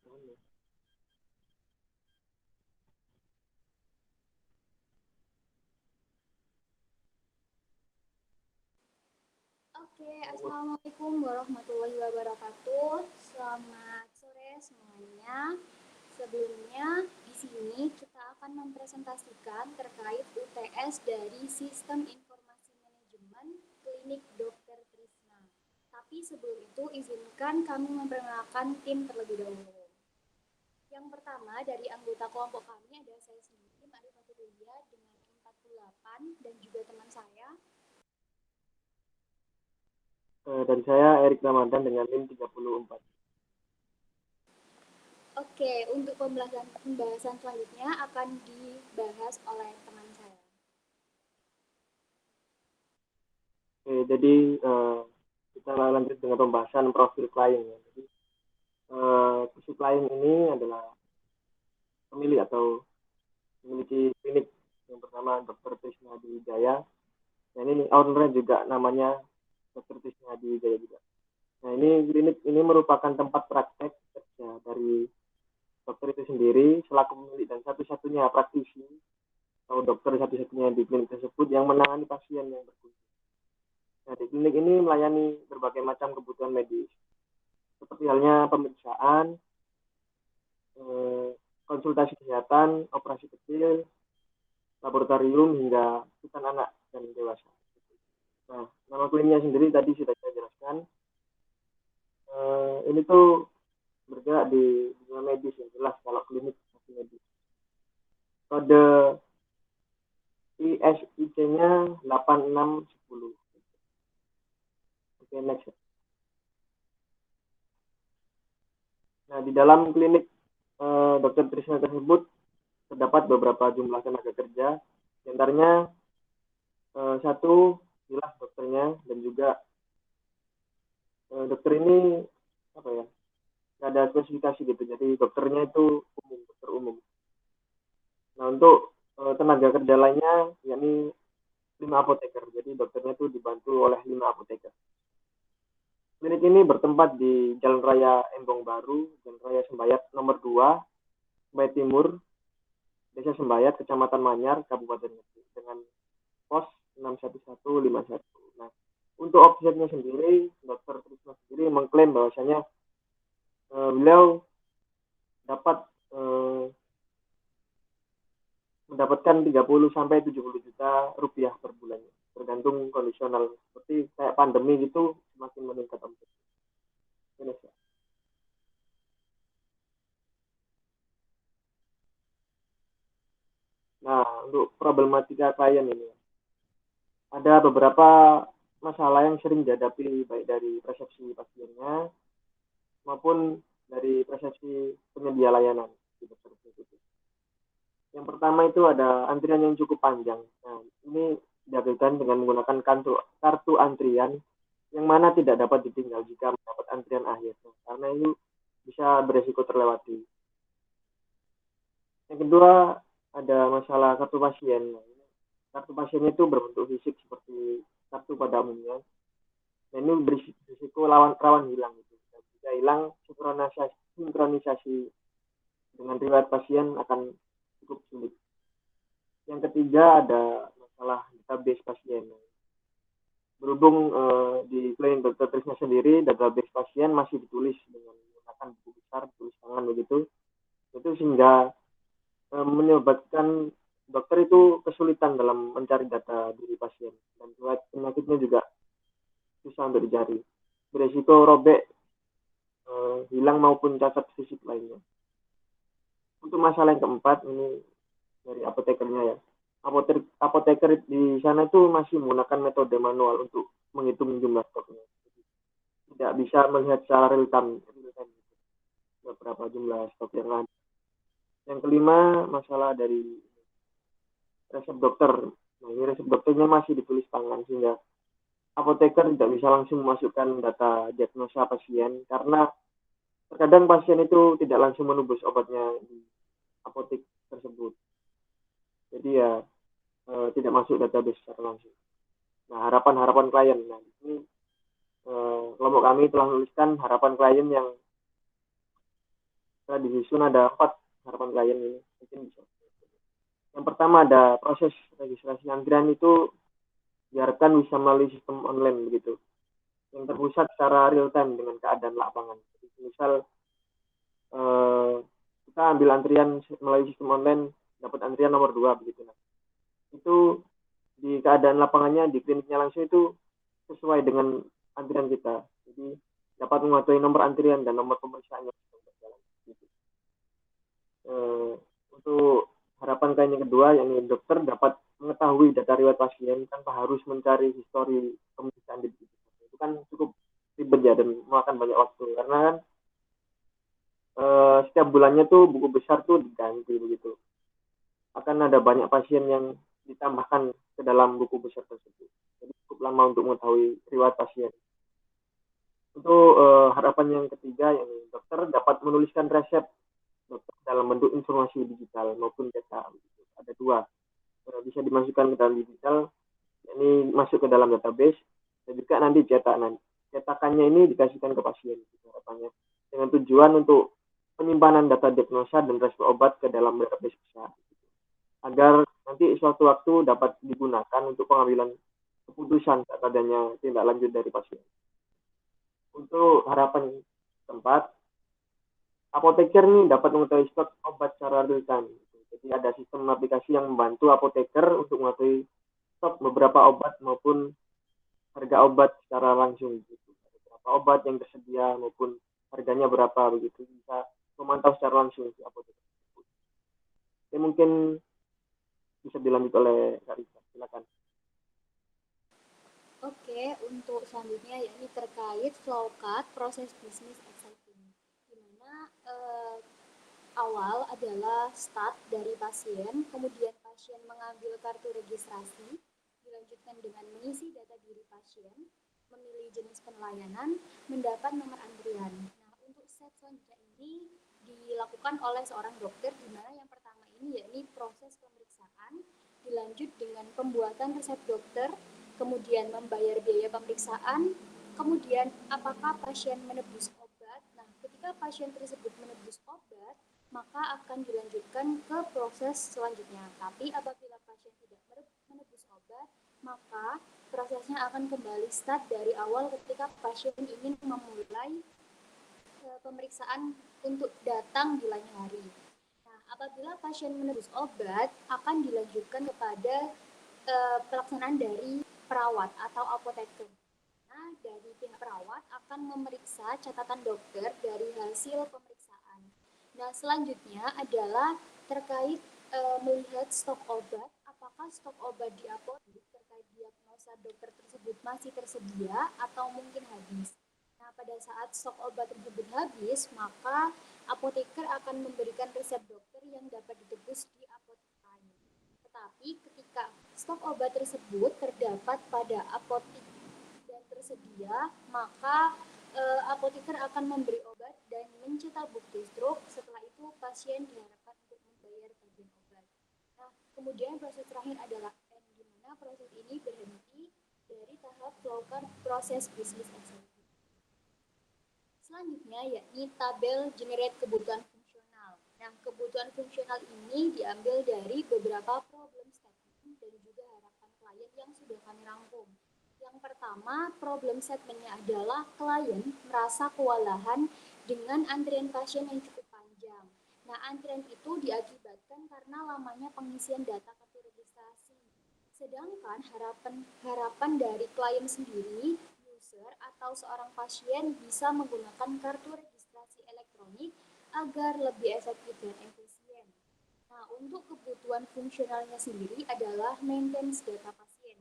Oke, Assalamualaikum warahmatullahi wabarakatuh. Selamat sore semuanya. Sebelumnya, di sini kita akan mempresentasikan terkait UTS dari Sistem Informasi Manajemen Klinik Dr. Trisna. Tapi sebelum itu, izinkan kami memperkenalkan tim terlebih dahulu. Yang pertama, dari anggota kelompok kami ada saya sendiri, Ma'rifah Fitriya dengan 48 dan juga teman saya. Dan saya Erik Ramadan dengan NIM 34. Oke, untuk pembahasan selanjutnya akan dibahas oleh teman saya. Oke, jadi kita lanjut dengan pembahasan profil klien. Ya. Jadi profil klien ini adalah pemilik atau memiliki klinik yang pertama Dr. Trisna Wijaya. Nah ini ownernya juga namanya Dr. Trisna Wijaya juga. Nah ini klinik ini merupakan tempat praktek kerja dari dokter itu sendiri selaku pemilik dan satu-satunya praktisi atau dokter satu-satunya di klinik tersebut yang menangani pasien yang berkunjung. Nah, di klinik ini melayani berbagai macam kebutuhan medis, seperti halnya pemeriksaan, konsultasi kesehatan, operasi kecil, laboratorium, hingga rujukan anak dan dewasa. Nah, nama kliniknya sendiri tadi sudah saya jelaskan. Ini tuh bergerak di dunia medis yang jelas kalau klinik medis. Kode ISIC-nya 8610. Oke, next. Nah, di dalam klinik Dr. Trisna tersebut terdapat beberapa jumlah tenaga kerja, di antaranya satu jelas dokternya dan juga dokter ini apa ya, nggak ada spesifikasi gitu, jadi dokternya itu umum, dokter umum. Nah, untuk tenaga kerja lainnya yakni 5 apoteker, jadi dokternya itu dibantu oleh 5 apoteker. Klinik ini bertempat di Jalan Raya Embong Baru, Jalan Raya Sembayat nomor 2, Sembayat Timur, Desa Sembayat, Kecamatan Manyar, Kabupaten Nganjuk, dengan pos 61151. Nah, untuk offsetnya sendiri, Dr. Trisna sendiri mengklaim bahwasanya beliau dapat mendapatkan 30 sampai 70 juta rupiah per bulan, tergantung kondisional. Seperti kayak pandemi gitu, semakin meningkat omset. Indonesia. Nah, untuk problematika klien ini, ada beberapa masalah yang sering dihadapi baik dari persepsi pasiennya maupun dari persepsi penyedia layanan di dokter itu. Yang pertama itu ada antrian yang cukup panjang. Nah, ini dilakukan dengan menggunakan kartu antrian yang mana tidak dapat ditinggal jika mendapat antrian akhir. Nah, karena itu bisa beresiko terlewati. Yang kedua ada masalah kartu pasien. Nah, kartu pasiennya itu berbentuk fisik seperti kartu pada umumnya. Dan ini berisiko rawan hilang gitu. Dan jika hilang, sinkronisasi dengan riwayat pasien akan cukup sulit. Yang ketiga ada masalah database pasien. Berhubung di klinik Dr. Trisna sendiri, database pasien masih ditulis dengan menggunakan buku besar, tulis tangan begitu. Itu sehingga menyebabkan dokter itu kesulitan dalam mencari data diri pasien. Dan riwayat penyakitnya juga susah untuk dicari. Beresiko robek, hilang maupun cacat fisik lainnya. Untuk masalah yang keempat, ini dari apotekernya ya. Apoteker di sana itu masih menggunakan metode manual untuk menghitung jumlah stoknya. Tidak bisa melihat secara real time berapa jumlah stok yang ada. Yang kelima, masalah dari resep dokter. Nah, ini resep dokternya masih ditulis tangan sehingga apoteker tidak bisa langsung memasukkan data diagnosa pasien karena terkadang pasien itu tidak langsung menebus obatnya di apotek tersebut. Jadi ya tidak masuk database secara langsung. Nah, harapan klien. Nah, ini kelompok kami telah menuliskan harapan klien yang Setelah disusun ada 4 harapan klien ini. Mungkin bisa. Yang pertama ada proses registrasi antrian itu diharapkan bisa melalui sistem online begitu, yang terpusat secara real time dengan keadaan lapangan. Jadi, misal kita ambil antrian melalui sistem online, dapat antrian nomor 2 begitu. Nah, itu di keadaan lapangannya di kliniknya langsung itu sesuai dengan antrian kita. Jadi dapat mengetahui nomor antrian dan nomor pemeriksaan yang sedang berjalan. Gitu. Untuk harapan klien yang kedua, yakni dokter dapat mengetahui data riwayat pasien tanpa harus mencari histori pemeriksaan di buku. Itu kan cukup ribet ya dan memakan banyak waktu karena kan setiap bulannya tuh buku besar tuh diganti begitu. Akan ada banyak pasien yang ditambahkan ke dalam buku besar tersebut. Jadi cukup lama untuk mengetahui riwayat pasien. Untuk harapan yang ketiga, yang dokter dapat menuliskan resep dokter dalam bentuk informasi digital maupun data. Ada dua, bisa dimasukkan ke dalam digital, ini masuk ke dalam database, dan juga nanti cetakannya ini dikasihkan ke pasien, harapannya, dengan tujuan untuk penyimpanan data diagnosa dan resep obat ke dalam database besar, agar nanti suatu waktu dapat digunakan untuk pengambilan keputusan saat adanya tindak lanjut dari pasien. Untuk harapan keempat, apoteker nih dapat mengetahui stok obat secara real time. Jadi ada sistem aplikasi yang membantu apoteker untuk mengetahui stok beberapa obat maupun harga obat secara langsung. Gitu. Berapa obat yang tersedia maupun harganya berapa begitu, bisa memantau secara langsung di apoteker. Ini mungkin bisa dilanjut oleh Kak Risa. Silakan. Oke, untuk selanjutnya yakni terkait flowcard proses bisnis exciting, di mana awal adalah start dari pasien, kemudian pasien mengambil kartu registrasi, dilanjutkan dengan mengisi data diri pasien, memilih jenis pelayanan, mendapat nomor antrian. Nah, untuk step selanjutnya ini dilakukan oleh seorang dokter, di mana yang pertama ini yakni proses pemeriksaan, dilanjut dengan pembuatan resep dokter, kemudian membayar biaya pemeriksaan, kemudian apakah pasien menebus obat. Nah, ketika pasien tersebut menebus obat, maka akan dilanjutkan ke proses selanjutnya. Tapi apabila pasien tidak menebus obat, maka prosesnya akan kembali start dari awal ketika pasien ingin memulai pemeriksaan untuk datang di lain hari. Nah, apabila pasien menebus obat, akan dilanjutkan kepada pelaksanaan dari perawat atau apoteker. Nah, dari pihak perawat akan memeriksa catatan dokter dari hasil pemeriksaan. Nah, selanjutnya adalah terkait melihat stok obat, apakah stok obat di apotek terkait diagnosa dokter tersebut masih tersedia atau mungkin habis. Nah, pada saat stok obat tersebut habis, maka apoteker akan memberikan resep dokter yang dapat ditebus di apotek lain. Tetapi ketika stok obat tersebut terdapat pada apotek dan tersedia, maka apoteker akan memberi obat dan mencetak bukti struk. Setelah itu pasien diharapkan untuk membayar tagihan obat. Nah, kemudian proses terakhir adalah N, di mana proses ini berhenti dari tahap flowcard proses bisnis eksekutif. Selanjutnya yakni tabel generate kebutuhan fungsional. Nah, kebutuhan fungsional ini diambil dari beberapa problem statement dan juga harapan klien yang sudah kami rangkum. Yang pertama, problem statementnya adalah klien merasa kewalahan dengan antrian pasien yang cukup panjang. Nah, antrian itu diakibatkan karena lamanya pengisian data kartu registrasi. Sedangkan harapan dari klien sendiri, user atau seorang pasien bisa menggunakan kartu registrasi elektronik agar lebih efektif dan efisien. Nah, untuk kebutuhan fungsionalnya sendiri adalah maintenance data pasien,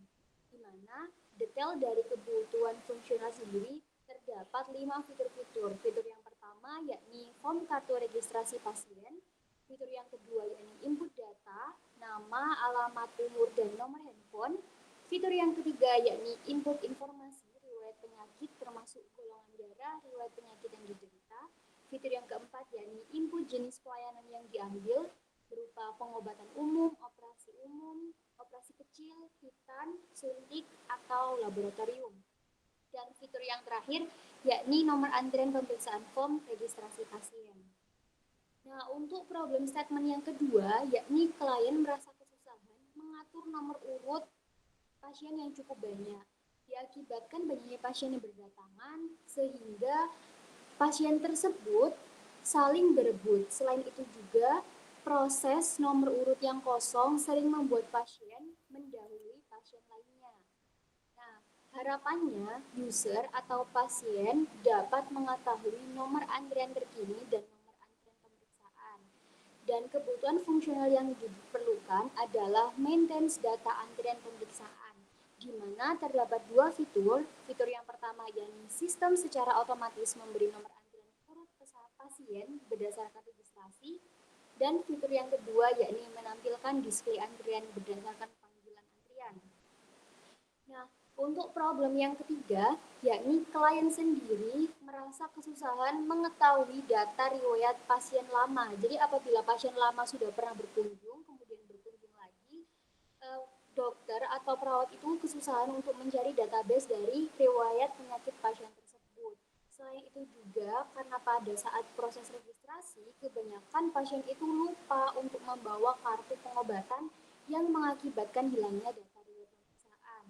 di mana detail dari kebutuhan fungsional sendiri terdapat 5 fitur-fitur. Fitur yang pertama yakni form kartu registrasi pasien, fitur yang kedua yakni input data, nama, alamat, umur, dan nomor handphone. Fitur yang ketiga yakni input informasi, riwayat penyakit termasuk golongan darah, riwayat penyakit yang diderita. Fitur yang keempat yakni input jenis pelayanan yang diambil, berupa pengobatan umum, operasi kecil, hitan, suntik, atau laboratorium. Dan fitur yang terakhir yakni nomor antrian pemeriksaan form registrasi pasien. Nah, untuk problem statement yang kedua, yakni klien merasa kesusahan mengatur nomor urut pasien yang cukup banyak. Diakibatkan banyaknya pasien yang berdatangan, sehingga pasien tersebut saling berebut. Selain itu juga, proses nomor urut yang kosong sering membuat pasien mendahului pasien lainnya. Nah, harapannya user atau pasien dapat mengetahui nomor antrian terkini dan nomor antrian pemeriksaan. Dan kebutuhan fungsional yang diperlukan adalah maintenance data antrian pemeriksaan, di mana terdapat dua fitur. Fitur yang pertama yakni sistem secara otomatis memberi nomor antrian urut pasien berdasarkan registrasi, dan fitur yang kedua yakni menampilkan display antrian berdasarkan panggilan antrian. Nah, untuk problem yang ketiga, yakni klien sendiri merasa kesusahan mengetahui data riwayat pasien lama. Jadi apabila pasien lama sudah pernah berkunjung, kemudian berkunjung lagi, dokter atau perawat itu kesusahan untuk mencari database dari riwayat penyakit pasien tersebut. Selain itu juga karena pada saat proses registrasi, kebanyakan pasien itu lupa untuk membawa kartu pengobatan yang mengakibatkan hilangnya data riwayat pemeriksaan.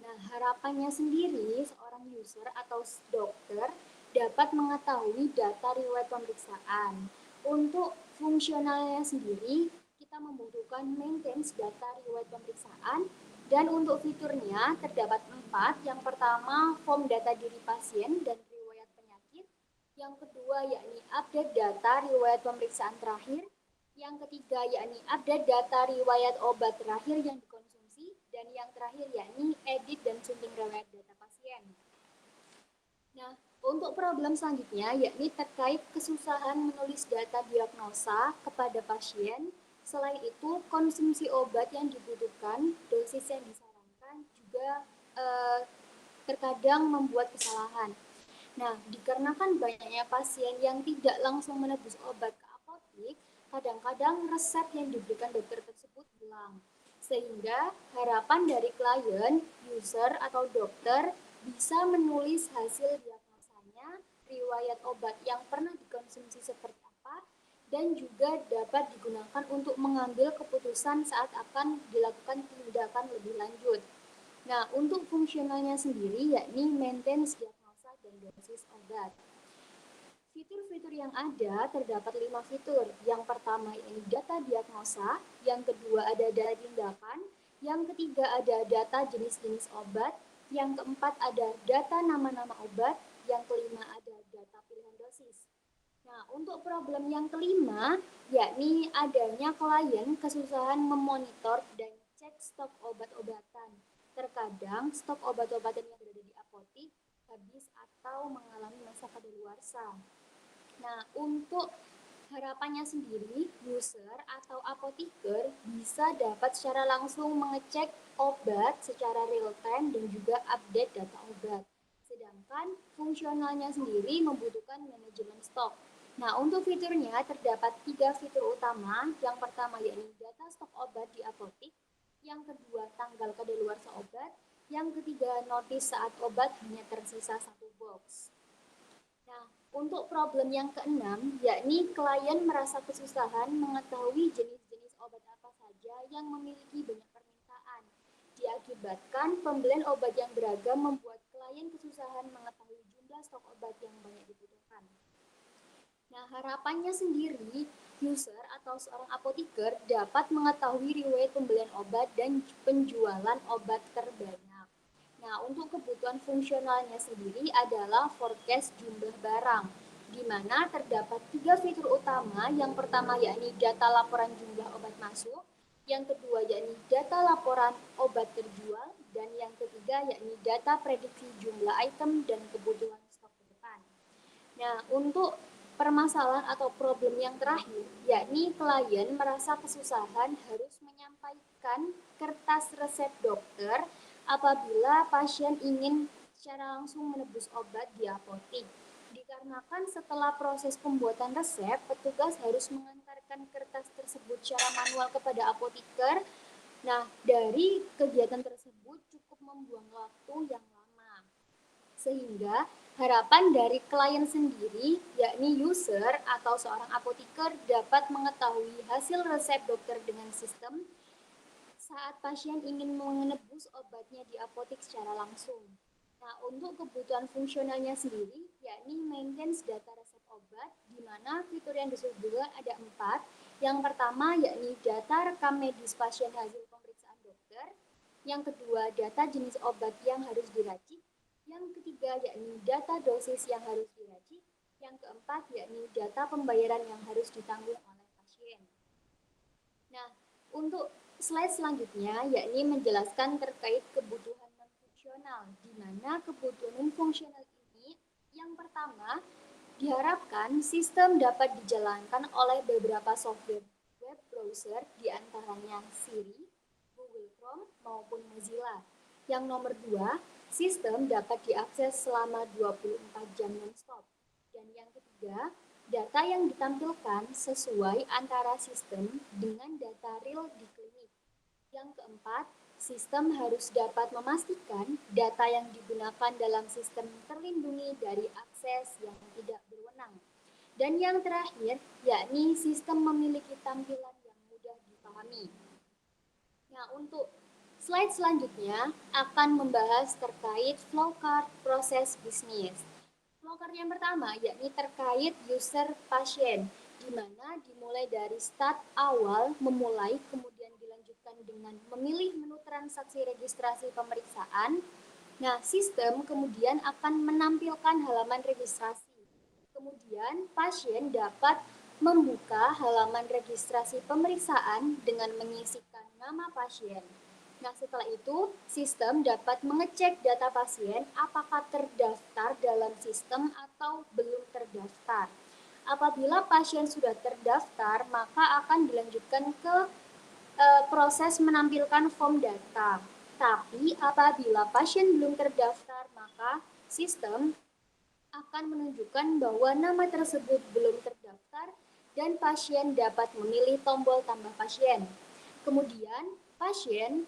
Nah, harapannya sendiri seorang user atau dokter dapat mengetahui data riwayat pemeriksaan. Untuk fungsionalnya sendiri, kita membutuhkan maintenance data riwayat pemeriksaan, dan untuk fiturnya terdapat 4. Yang pertama, form data diri pasien dan riwayat penyakit. Yang kedua yakni update data riwayat pemeriksaan terakhir. Yang ketiga yakni update data riwayat obat terakhir yang dikonsumsi, dan yang terakhir yakni edit dan sunting riwayat data pasien. Nah, untuk problem selanjutnya yakni terkait kesusahan menulis data diagnosa kepada pasien. Selain itu, konsumsi obat yang dibutuhkan, dosis yang disarankan juga terkadang membuat kesalahan. Nah, dikarenakan banyaknya pasien yang tidak langsung menebus obat ke apotik, kadang-kadang resep yang diberikan dokter tersebut hilang. Sehingga harapan dari klien, user, atau dokter bisa menulis hasil diagnosanya, riwayat obat yang pernah dikonsumsi seperti apa, dan juga dapat digunakan untuk mengambil keputusan saat akan dilakukan tindakan lebih lanjut. Nah, untuk fungsionalnya sendiri yakni maintenance diagnosa dan dosis obat. Fitur-fitur yang ada terdapat 5 fitur. Yang pertama ini data diagnosa, yang kedua ada data tindakan, yang ketiga ada data jenis-jenis obat, yang keempat ada data nama-nama obat, yang kelima ada data pilihan dosis. Nah, untuk problem yang kelima, yakni adanya klien kesusahan memonitor dan cek stok obat-obatan. Terkadang stok obat-obatan yang berada di apotik habis atau mengalami masa kadaluarsa. Nah, untuk harapannya sendiri, user atau apoteker bisa dapat secara langsung mengecek obat secara real time dan juga update data obat. Sedangkan fungsionalnya sendiri membutuhkan manajemen stok. Nah, untuk fiturnya terdapat 3 fitur utama. Yang pertama yakni data stok obat di apotik, yang kedua tanggal kadaluarsa obat, yang ketiga notis saat obat hanya tersisa 1 box. Nah, untuk problem yang keenam, yakni klien merasa kesusahan mengetahui jenis-jenis obat apa saja yang memiliki banyak permintaan. Diakibatkan pembelian obat yang beragam membuat klien kesusahan mengetahui jumlah stok obat yang banyak dibutuhkan. Nah, harapannya sendiri, user atau seorang apoteker dapat mengetahui riwayat pembelian obat dan penjualan obat terbanyak. Nah, untuk kebutuhan fungsionalnya sendiri adalah forecast jumlah barang, di mana terdapat 3 fitur utama. Yang pertama yakni data laporan jumlah obat masuk, yang kedua yakni data laporan obat terjual, dan yang ketiga yakni data prediksi jumlah item dan kebutuhan stok ke depan. Nah, untuk permasalahan atau problem yang terakhir, yakni klien merasa kesusahan harus menyampaikan kertas resep dokter apabila pasien ingin secara langsung menebus obat di apotik. Dikarenakan setelah proses pembuatan resep, petugas harus mengantarkan kertas tersebut secara manual kepada apoteker. Nah, dari kegiatan tersebut cukup membuang waktu yang lama. Sehingga harapan dari klien sendiri, yakni user atau seorang apoteker dapat mengetahui hasil resep dokter dengan sistem saat pasien ingin menebus obatnya di apotek secara langsung. Nah, untuk kebutuhan fungsionalnya sendiri, yakni maintenance data resep obat, di mana fitur yang disebutkan ada 4. Yang pertama, yakni data rekam medis pasien hasil pemeriksaan dokter. Yang kedua, data jenis obat yang harus diracik. Yang ketiga, yakni data dosis yang harus diracik. Yang keempat, yakni data pembayaran yang harus ditanggung oleh pasien. Nah, untuk slide selanjutnya yakni menjelaskan terkait kebutuhan non-fungsional, di mana kebutuhan non-fungsional ini yang pertama diharapkan sistem dapat dijalankan oleh beberapa software web browser di antaranya Siri, Google Chrome, maupun Mozilla. Yang nomor 2, sistem dapat diakses selama 24 jam non-stop. Dan yang ketiga, data yang ditampilkan sesuai antara sistem dengan data real di klinik. Yang keempat, sistem harus dapat memastikan data yang digunakan dalam sistem terlindungi dari akses yang tidak berwenang. Dan yang terakhir, yakni sistem memiliki tampilan yang mudah dipahami. Nah, untuk slide selanjutnya akan membahas terkait flowchart proses bisnis. Flowchart yang pertama yakni terkait user pasien, di mana dimulai dari start awal memulai, kemudian dilanjutkan dengan memilih menu transaksi registrasi pemeriksaan. Nah, sistem kemudian akan menampilkan halaman registrasi. Kemudian pasien dapat membuka halaman registrasi pemeriksaan dengan mengisikan nama pasien. Nah, setelah itu, sistem dapat mengecek data pasien apakah terdaftar dalam sistem atau belum terdaftar. Apabila pasien sudah terdaftar, maka akan dilanjutkan ke proses menampilkan form data. Tapi apabila pasien belum terdaftar, maka sistem akan menunjukkan bahwa nama tersebut belum terdaftar dan pasien dapat memilih tombol tambah pasien. Kemudian, pasien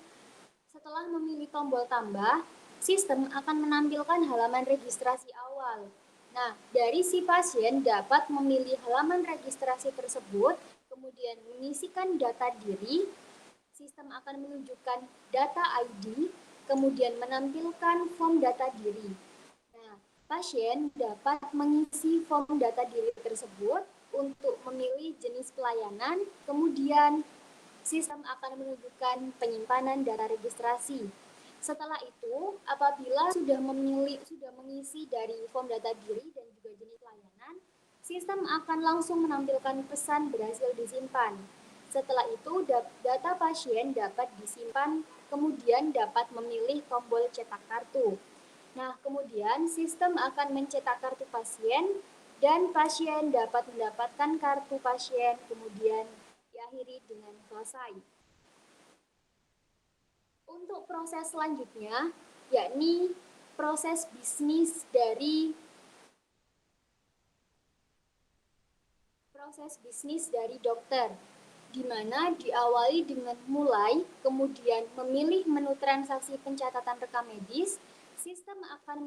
setelah memilih tombol tambah, sistem akan menampilkan halaman registrasi awal. Nah, dari si pasien dapat memilih halaman registrasi tersebut, kemudian mengisikan data diri, sistem akan menunjukkan data ID, kemudian menampilkan form data diri. Nah, pasien dapat mengisi form data diri tersebut untuk memilih jenis pelayanan, kemudian sistem akan menunjukkan penyimpanan data registrasi. Setelah itu, apabila sudah mengisi dari form data diri dan juga jenis pelayanan, sistem akan langsung menampilkan pesan berhasil disimpan. Setelah itu, data pasien dapat disimpan, kemudian dapat memilih tombol cetak kartu. Nah, kemudian sistem akan mencetak kartu pasien dan pasien dapat mendapatkan kartu pasien, kemudian diakhiri dengan selesai. Untuk proses selanjutnya, yakni proses bisnis dari dokter, di mana diawali dengan mulai, kemudian memilih menu transaksi pencatatan rekam medis. Sistem akan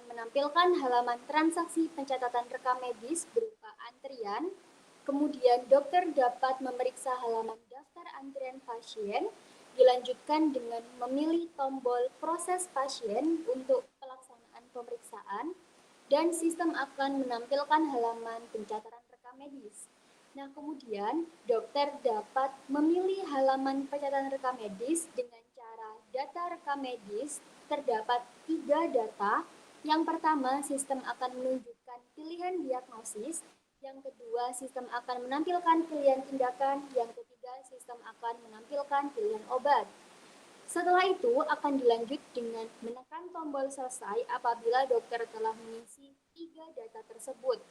menampilkan halaman transaksi pencatatan rekam medis berupa antrian. Kemudian dokter dapat memeriksa halaman daftar antrian pasien, dilanjutkan dengan memilih tombol proses pasien untuk pelaksanaan pemeriksaan, dan sistem akan menampilkan halaman pencatatan rekam medis. Nah, kemudian dokter dapat memilih halaman pencatatan rekam medis dengan cara data rekam medis terdapat 3 data. Yang pertama, sistem akan menunjukkan pilihan diagnosis. Yang kedua, sistem akan menampilkan pilihan tindakan. Yang ketiga, sistem akan menampilkan pilihan obat. Setelah itu akan dilanjut dengan menekan tombol selesai apabila dokter telah mengisi 3 data tersebut.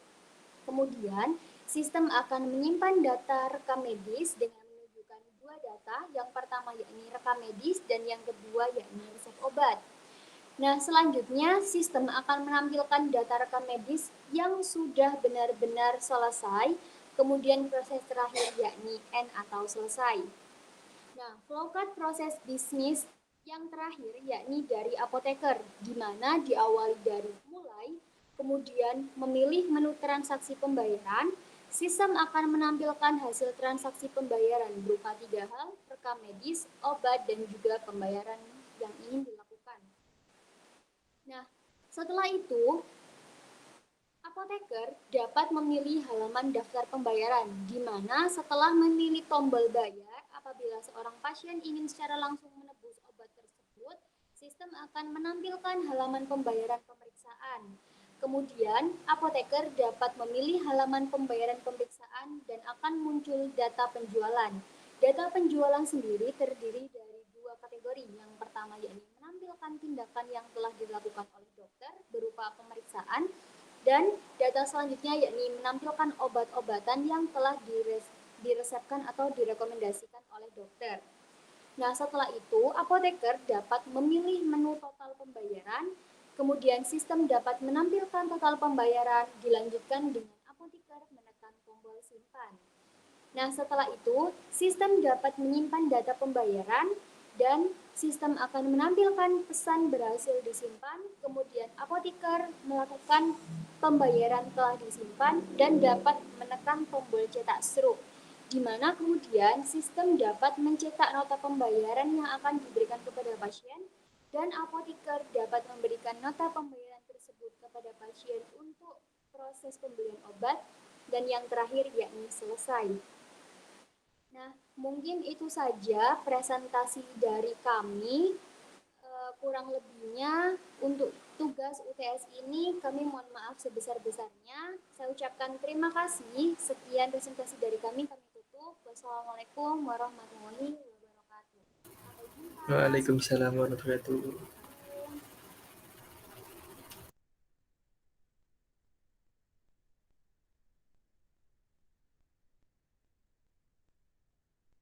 Kemudian, sistem akan menyimpan data rekam medis dengan menunjukkan 2 data. Yang pertama yakni rekam medis dan yang kedua yakni resep obat. Nah, selanjutnya sistem akan menampilkan data rekam medis yang sudah benar-benar selesai, kemudian proses terakhir yakni N atau selesai. Nah, flowchart proses bisnis Yang terakhir yakni dari apoteker, di mana diawali dari mulai, kemudian memilih menu transaksi pembayaran. Sistem akan menampilkan hasil transaksi pembayaran berupa 3 hal, rekam medis, obat, dan juga pembayaran yang ingin dilakukan. Nah, setelah itu, apoteker dapat memilih halaman daftar pembayaran, di mana setelah memilih tombol bayar, apabila seorang pasien ingin secara langsung menebus obat tersebut, sistem akan menampilkan halaman pembayaran pemeriksaan. Kemudian, apoteker dapat memilih halaman pembayaran pemeriksaan dan akan muncul data penjualan. Data penjualan sendiri terdiri dari 2 kategori. Yang pertama yakni menampilkan tindakan yang telah dilakukan oleh dokter berupa pemeriksaan, dan data selanjutnya yakni menampilkan obat-obatan yang telah diresepkan atau direkomendasikan oleh dokter. Nah, setelah itu, apoteker dapat memilih menu total pembayaran, kemudian sistem dapat menampilkan total pembayaran, dilanjutkan dengan apoteker menekan tombol simpan. Nah, setelah itu, sistem dapat menyimpan data pembayaran dan sistem akan menampilkan pesan berhasil disimpan, kemudian apoteker melakukan pembayaran telah disimpan dan dapat menekan tombol cetak struk, di mana kemudian sistem dapat mencetak nota pembayaran yang akan diberikan kepada pasien dan apoteker dapat memberikan nota pembayaran tersebut kepada pasien untuk proses pembelian obat dan yang terakhir yakni selesai. Nah, mungkin itu saja presentasi dari kami. Kurang lebihnya untuk tugas UTS ini kami mohon maaf sebesar-besarnya. Saya ucapkan terima kasih. Sekian presentasi dari kami tutup. Wassalamualaikum warahmatullahi wabarakatuh. Sampai jumpa. Waalaikumsalam warahmatullahi wabarakatuh.